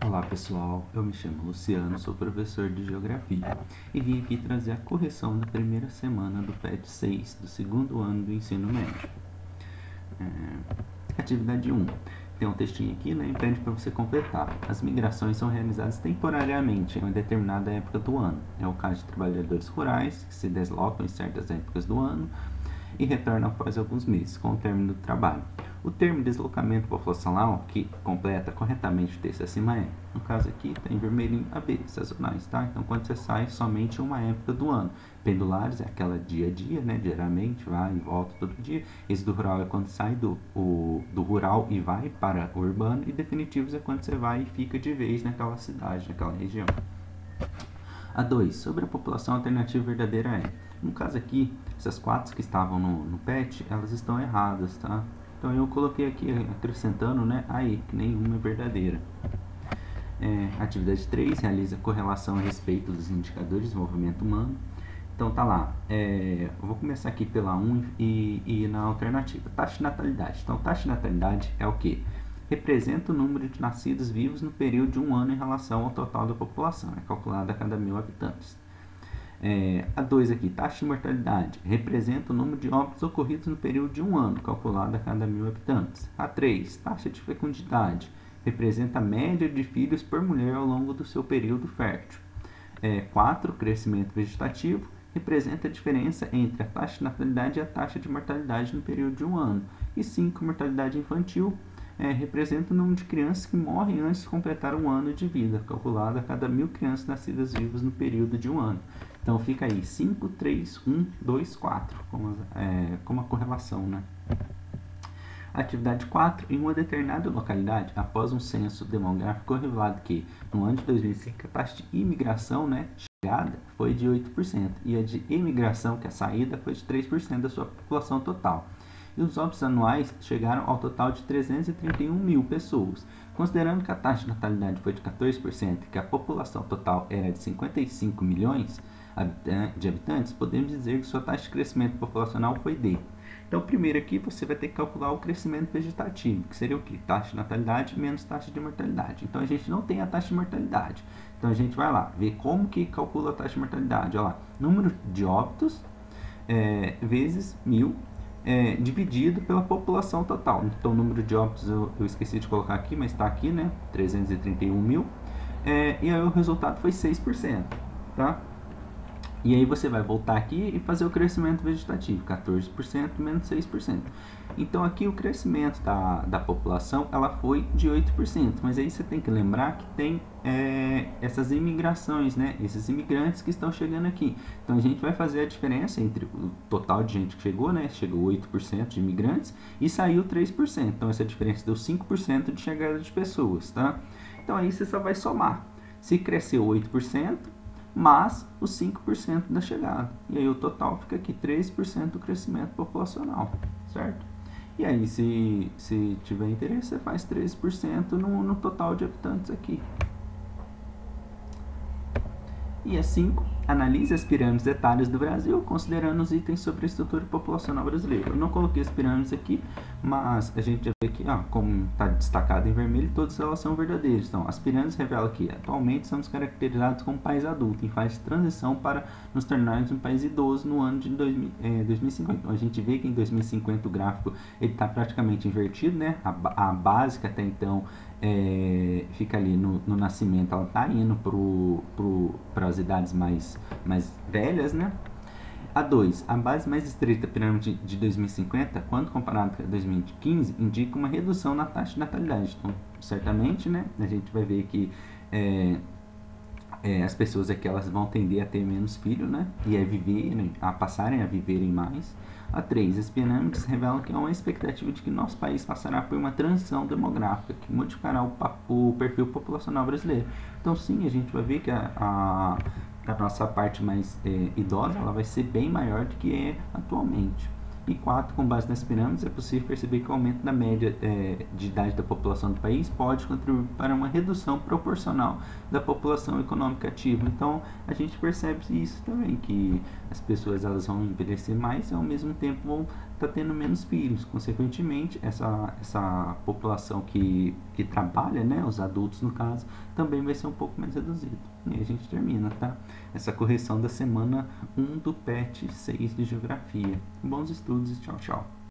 Olá pessoal, eu me chamo Luciano, sou professor de Geografia e vim aqui trazer a correção da primeira semana do PET 6 do segundo ano do ensino médio. Atividade 1. Tem um textinho aqui, né, e pede para você completar. As migrações são realizadas temporariamente em uma determinada época do ano. É o caso de trabalhadores rurais que se deslocam em certas épocas do ano e retornam após alguns meses, com o término do trabalho. O termo deslocamento populacional, que completa corretamente o texto acima é, no caso aqui, está em vermelhinho, AB, sazonais, tá? Então, quando você sai somente em uma época do ano. Pendulares é aquela dia a dia, né? Diariamente, vai e volta todo dia. Esse do rural é quando sai do rural e vai para o urbano. E definitivos é quando você vai e fica de vez naquela cidade, naquela região. A 2. Sobre a população alternativa verdadeira é. No caso aqui, essas 4 que estavam no PET, elas estão erradas, tá? Então eu coloquei aqui, acrescentando, né, aí, que nenhuma é verdadeira. Atividade 3, realiza correlação a respeito dos indicadores de desenvolvimento humano. Então tá lá, eu vou começar aqui pela 1 e na alternativa. Taxa de natalidade. Então taxa de natalidade é o que? Representa o número de nascidos vivos no período de um ano em relação ao total da população. É calculada a cada 1.000 habitantes. A 2 aqui, taxa de mortalidade, representa o número de óbitos ocorridos no período de um ano, calculado a cada 1.000 habitantes. A 3, taxa de fecundidade, representa a média de filhos por mulher ao longo do seu período fértil. 4, crescimento vegetativo, representa a diferença entre a taxa de natalidade e a taxa de mortalidade no período de um ano. E 5, mortalidade infantil, representa o número de crianças que morrem antes de completar um ano de vida, calculado a cada 1.000 crianças nascidas vivas no período de um ano. Então fica aí 5, 3, 1, 2, 4, como a correlação, né? Atividade 4. Em uma determinada localidade, após um censo demográfico revelado que, no ano de 2005, a taxa de imigração, né, chegada, foi de 8%, e a de emigração, que é a saída, foi de 3% da sua população total. E os óbitos anuais chegaram ao total de 331 mil pessoas. Considerando que a taxa de natalidade foi de 14% e que a população total era de 55 milhões de habitantes, podemos dizer que sua taxa de crescimento populacional foi D. Então, primeiro aqui você vai ter que calcular o crescimento vegetativo, que seria o quê? Taxa de natalidade menos taxa de mortalidade. Então, a gente não tem a taxa de mortalidade. Então, a gente vai lá ver como que calcula a taxa de mortalidade. Olha lá, número de óbitos vezes 1.000 dividido pela população total. Então, o número de óbitos eu esqueci de colocar aqui, mas está aqui, né? 331 mil. E aí o resultado foi 6%, tá? E aí você vai voltar aqui e fazer o crescimento vegetativo, 14% menos 6%. Então aqui o crescimento da população ela foi de 8%, mas aí você tem que lembrar que tem essas imigrações, né? Esses imigrantes que estão chegando aqui. Então a gente vai fazer a diferença entre o total de gente que chegou, né? Chegou 8% de imigrantes e saiu 3%. Então essa diferença deu 5% de chegada de pessoas, tá? Então aí você só vai somar. Se cresceu 8%, mas os 5% da chegada. E aí o total fica aqui 3% do crescimento populacional, certo? E aí se tiver interesse, você faz 13% no total de habitantes aqui. E a 5, analise as pirâmides etárias do Brasil, considerando os itens sobre a estrutura populacional brasileira. Eu não coloquei as pirâmides aqui, mas a gente já vê aqui, como está destacado em vermelho, todas elas são verdadeiras. Então, as pirâmides revelam que, atualmente, somos caracterizados como país adulto, em fase de transição para nos tornarmos um país idoso no ano de 2050. Então, a gente vê que em 2050 o gráfico está praticamente invertido, né? A básica até então fica ali no nascimento, ela está indo para as idades mais velhas, né? A 2, a base mais estreita da pirâmide de 2050, quando comparado com a 2015, indica uma redução na taxa de natalidade. Então, certamente, né, a gente vai ver que as pessoas aqui elas vão tender a ter menos filhos, né, e a passarem a viverem mais. A 3, as pirâmides revelam que há uma expectativa de que nosso país passará por uma transição demográfica que modificará o perfil populacional brasileiro. Então, sim, a gente vai ver que a nossa parte mais idosa ela vai ser bem maior do que é atualmente. E 4, com base nas pirâmides, é possível perceber que o aumento da média de idade da população do país pode contribuir para uma redução proporcional da população econômica ativa. Então, a gente percebe isso também, que as pessoas elas vão envelhecer mais e ao mesmo tempo vão está tendo menos filhos. Consequentemente, essa população que trabalha, né, os adultos no caso, também vai ser um pouco mais reduzido. E aí a gente termina, tá? Essa correção da semana 1 do PET 6 de Geografia. Bons estudos e tchau, tchau.